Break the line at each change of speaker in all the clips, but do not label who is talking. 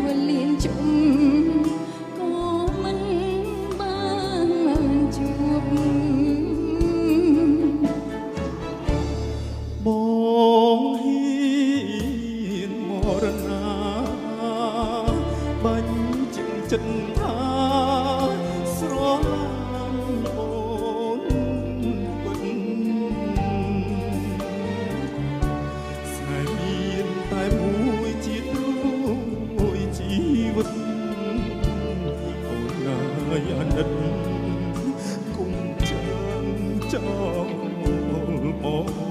វេលាជុំក៏មិនបានជួប
បងហ៊ានមរណាបាញ់ជាចិត្តថាស្រឡាញ់អូនពិតស្នេហ៍មានតែមួយជាតិរួយជីវិតអូនណាយអាណិតគុំចាំចោលបង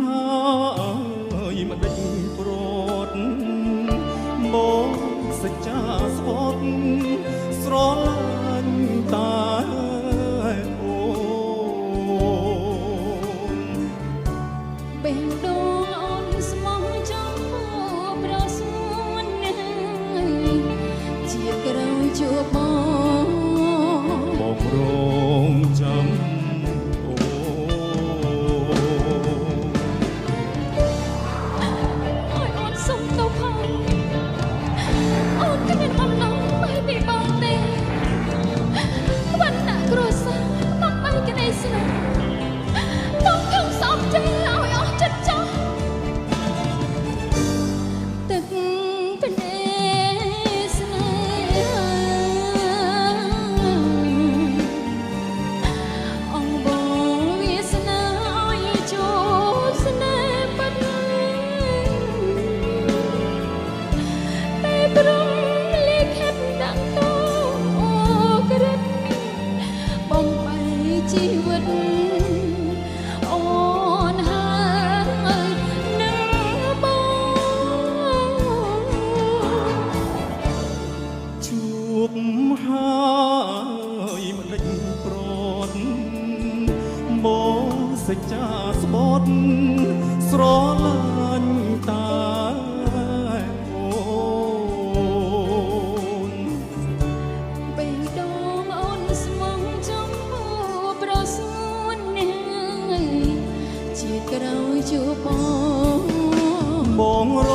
ហើយមិនដេញប្រត់មកសច្ចាស្បត់ស្រឡាញ់តាអូន
បេះដូងអូនស្មោះចំពោះប្រសួនជាក្រោយជួប
បងរងចាំជីវិតអូនហើយនឹងបងជួបហើយមិនដេញប្រត់មកសច្ចាស្បត់ស្រឡាញ់តាអូន
បេះដូងអូនស្មោះចំពោះប្រសួនជាក្រោយជួប
បងរ